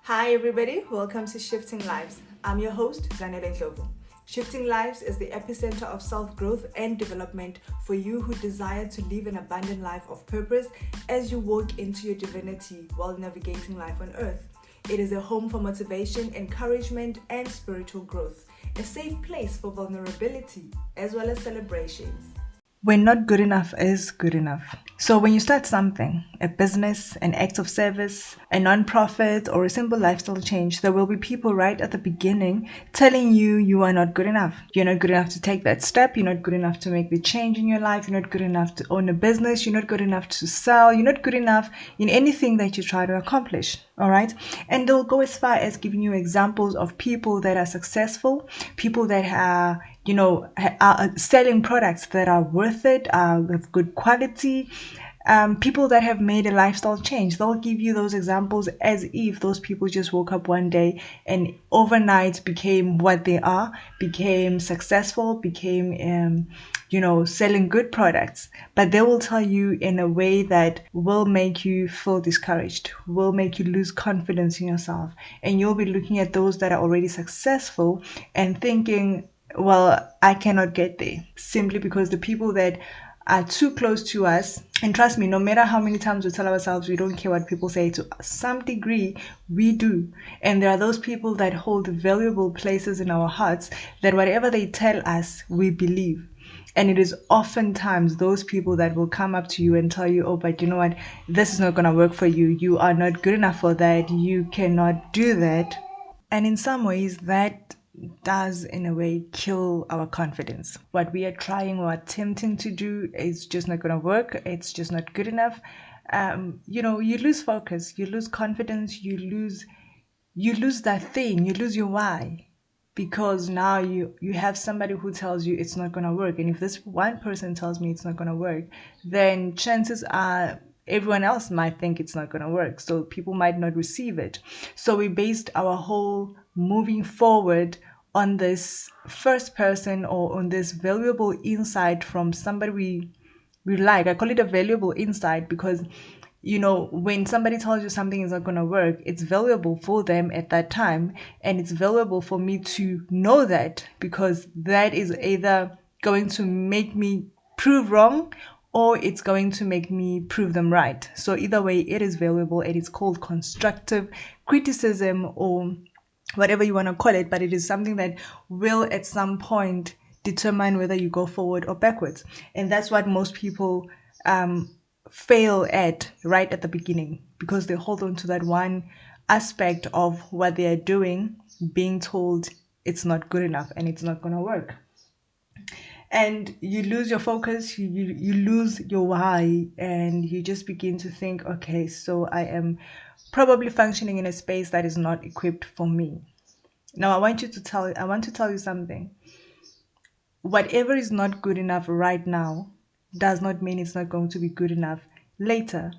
Hi everybody, welcome to Shifting Lives. I'm your host, Zanele Ndlovu. Shifting Lives is the epicenter of self-growth and development for you who desire to live an abundant life of purpose as you walk into your divinity while navigating life on earth. It is a home for motivation, encouragement, and spiritual growth. A safe place for vulnerability as well as celebrations. When not good enough is good enough. So when you start something, a business, an act of service, a non-profit, or a simple lifestyle change, there will be people right at the beginning telling you you are not good enough. You're not good enough to take that step. You're not good enough to make the change in your life. You're not good enough to own a business. You're not good enough to sell. You're not good enough in anything that you try to accomplish. All right. And they'll go as far as giving you examples of people that are successful, people that are selling products that are worth it, with good quality, people that have made a lifestyle change. They'll give you those examples as if those people just woke up one day and overnight became what they are, became successful, became, selling good products. But they will tell you in a way that will make you feel discouraged, will make you lose confidence in yourself. And you'll be looking at those that are already successful and thinking, well, I cannot get there simply because the people that are too close to us, and trust me, no matter how many times we tell ourselves we don't care what people say, to some degree we do. And there are those people that hold valuable places in our hearts that whatever they tell us, we believe. And it is oftentimes those people that will come up to you and tell you, oh, but you know what, this is not going to work for you. You are not good enough for that. You cannot do that. And in some ways, that does, in a way, kill our confidence. What we are trying or attempting to do is just not going to work. It's just not good enough. You lose focus, you lose confidence, you lose that thing, you lose your why. Because now you have somebody who tells you it's not going to work. And if this one person tells me it's not going to work, then chances are everyone else might think it's not going to work. So people might not receive it. So we based our whole moving forward on this first person or on this valuable insight from somebody we like. I call it a valuable insight because when somebody tells you something is not going to work, it's valuable for them at that time. And it's valuable for me to know that, because that is either going to make me prove wrong or it's going to make me prove them right. So either way, it is valuable. It is called constructive criticism or whatever you want to call it, but it is something that will at some point determine whether you go forward or backwards. And that's what most people fail at right at the beginning, because they hold on to that one aspect of what they are doing, being told it's not good enough and it's not going to work. And you lose your focus, you lose your why, and you just begin to think, okay, so I am probably functioning in a space that is not equipped for me. Now I want to tell you something. Whatever is not good enough right now does not mean it's not going to be good enough later.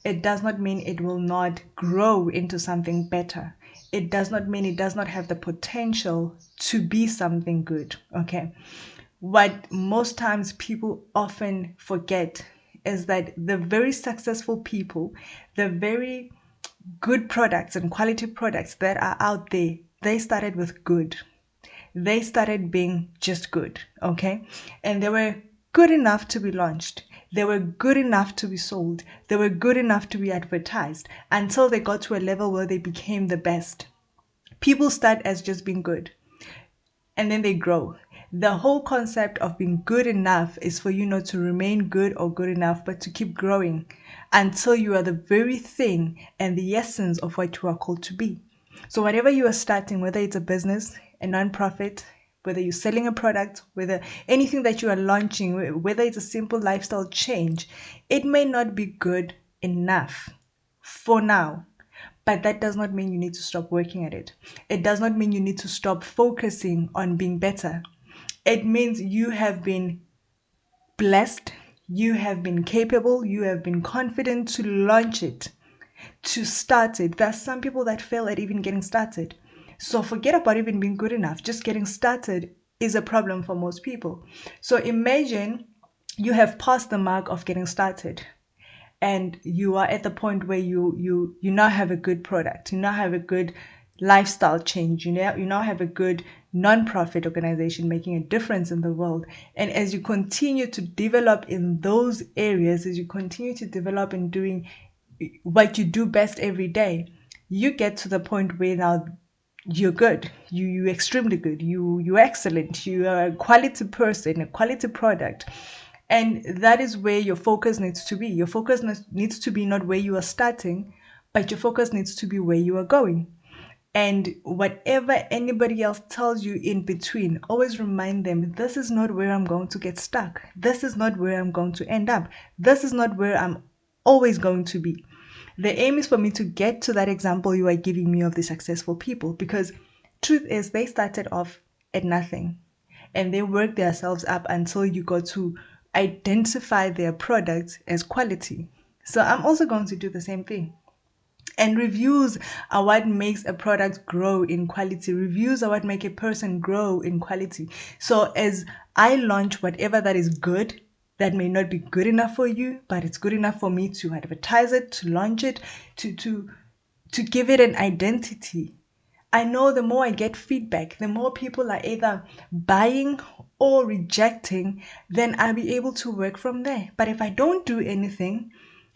It does not mean it will not grow into something better. It does not mean it does not have the potential to be something good. Okay. What most times people often forget is that the very successful people, the very good products and quality products that are out there, they started with good. They started being just good, okay? And they were good enough to be launched. They were good enough to be sold. They were good enough to be advertised until they got to a level where they became the best. People start as just being good, and then they grow. The whole concept of being good enough is for you not to remain good or good enough, but to keep growing until you are the very thing and the essence of what you are called to be. So whatever you are starting, whether it's a business, a non-profit, whether you're selling a product, whether anything that you are launching, whether it's a simple lifestyle change, it may not be good enough for now. But that does not mean you need to stop working at it. It does not mean you need to stop focusing on being better. It means you have been blessed, you have been capable, you have been confident to launch it, to start it. There are some people that fail at even getting started. So forget about even being good enough. Just getting started is a problem for most people. So imagine you have passed the mark of getting started. and you are at the point where you now have a good product, you now have a good lifestyle change, you now have a good non-profit organization making a difference in the world. And as you continue to develop in those areas, as you continue to develop in doing what you do best every day, you get to the point where now you're good, you're extremely good, you're excellent, you are a quality person, a quality product. And that is where your focus needs to be. Your focus needs to be not where you are starting, but your focus needs to be where you are going. And whatever anybody else tells you in between, always remind them, this is not where I'm going to get stuck. This is not where I'm going to end up. This is not where I'm always going to be. The aim is for me to get to that example you are giving me of the successful people, because truth is they started off at nothing and they worked themselves up until you got to identify their products as quality. So I'm also going to do the same thing. And reviews are what makes a product grow in quality. Reviews are what make a person grow in quality. So as I launch whatever that is good, that may not be good enough for you, but it's good enough for me to advertise it, to launch it, to give it an identity. I know the more I get feedback, the more people are either buying or rejecting, then I'll be able to work from there. But if I don't do anything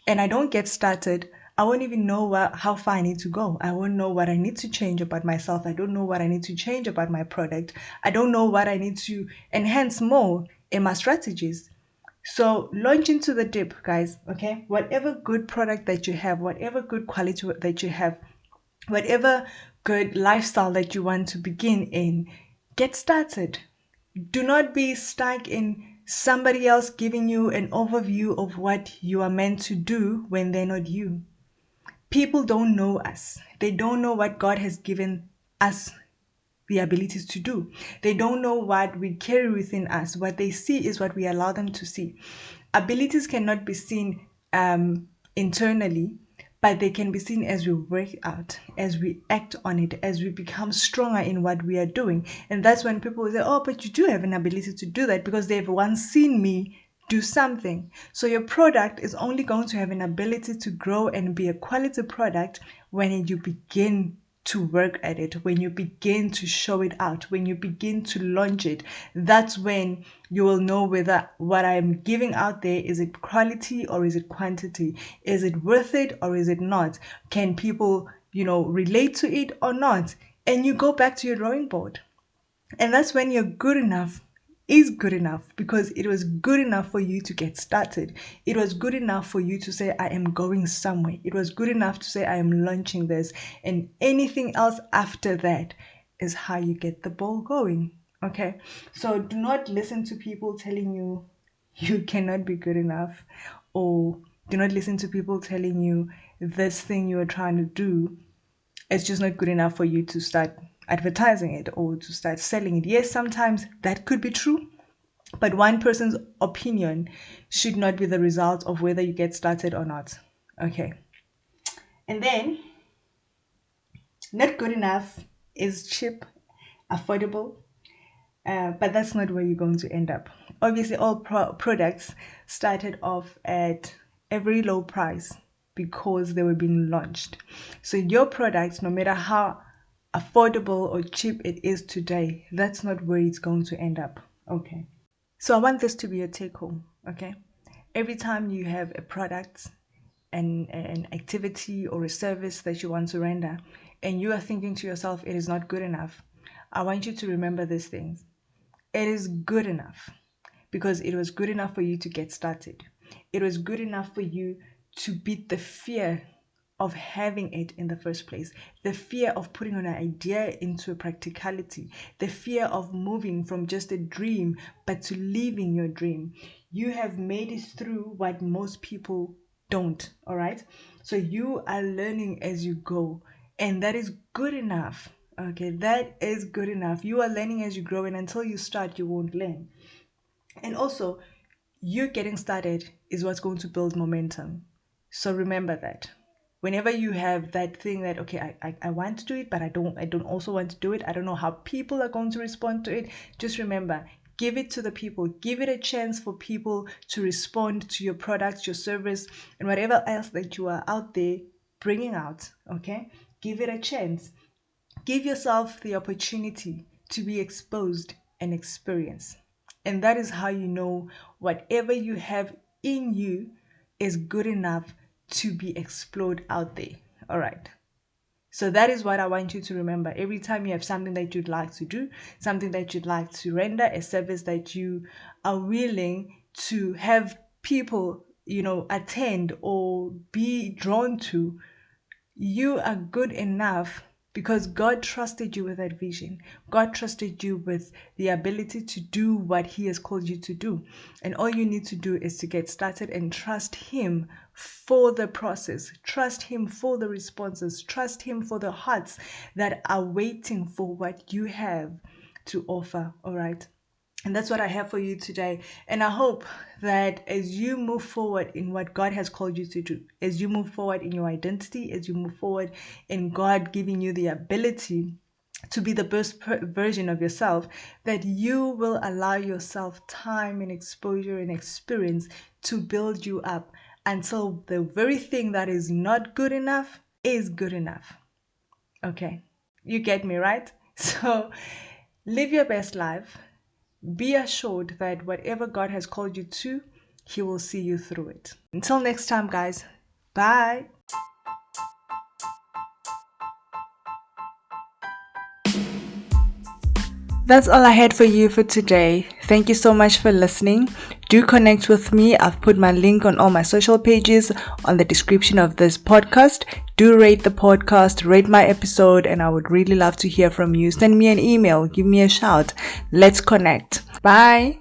and I don't get started, I won't even know how far I need to go. I won't know what I need to change about myself. I don't know what I need to change about my product. I don't know what I need to enhance more in my strategies. So launch into the deep, guys, okay? Whatever good product that you have, whatever good quality that you have, whatever good lifestyle that you want to begin in, get started. Do not be stuck in somebody else giving you an overview of what you are meant to do when they're not you. People don't know us. They don't know what God has given us the abilities to do. They don't know what we carry within us. What they see is what we allow them to see. Abilities cannot be seen internally, but they can be seen as we work out, as we act on it, as we become stronger in what we are doing. And that's when people will say, oh, but you do have an ability to do that because they've once seen me do something. So your product is only going to have an ability to grow and be a quality product when you begin to work at it, when you begin to show it out, when you begin to launch it. That's when you will know whether what I'm giving out there, is it quality or is it quantity? Is it worth it or is it not? Can people, relate to it or not? And you go back to your drawing board. And that's when you're good enough is good enough, because it was good enough for you to get started. It was good enough for you to say, I am going somewhere. It was good enough to say, I am launching this. And anything else after that is how you get the ball going. Okay? So do not listen to people telling you you cannot be good enough, or do not listen to people telling you this thing you are trying to do, it's just not good enough for you to start advertising it or to start selling it. Yes, sometimes that could be true, but one person's opinion should not be the result of whether you get started or not. Okay. And then, not good enough is cheap, affordable, but that's not where you're going to end up. Obviously, all products started off at a very low price because they were being launched. So your product, no matter how affordable or cheap it is today, that's not where it's going to end up. Okay. So I want this to be a take home. Okay. Every time you have a product, an activity or a service that you want to render, and you are thinking to yourself, it is not good enough, I want you to remember these things. It is good enough because it was good enough for you to get started. It was good enough for you to beat the fear of having it in the first place, the fear of putting an idea into a practicality, the fear of moving from just a dream but to living your dream. You have made it through what most people don't. All right, so you are learning as you go, and that is good enough. Okay, that is good enough. You are learning as you grow, and until you start, you won't learn. And also, you getting started is what's going to build momentum. So remember that. Whenever you have that thing that, okay, I want to do it, but I don't also want to do it. I don't know how people are going to respond to it. Just remember, Give it to the people. Give it a chance for people to respond to your product, your service, and whatever else that you are out there bringing out. Okay? Give it a chance. Give yourself the opportunity to be exposed and experience. And that is how you know whatever you have in you is good enough to be explored out there. All right. So that is what I want you to remember. Every time you have something that you'd like to do, something that you'd like to render, a service that you are willing to have people, attend or be drawn to, you are good enough because God trusted you with that vision. God trusted you with the ability to do what He has called you to do. And all you need to do is to get started and trust Him for the process. Trust Him for the responses. Trust Him for the hearts that are waiting for what you have to offer. All right. And that's what I have for you today. And I hope that as you move forward in what God has called you to do, as you move forward in your identity, as you move forward in God giving you the ability to be the best version of yourself, that you will allow yourself time and exposure and experience to build you up until the very thing that is not good enough is good enough. Okay, you get me, right? So live your best life. Be assured that whatever God has called you to, He will see you through it. Until next time, guys. Bye. That's all I had for you for today. Thank you so much for listening. Do connect with me. I've put my link on all my social pages on the description of this podcast. Do rate the podcast, rate my episode, and I would really love to hear from you. Send me an email, give me a shout. Let's connect. Bye.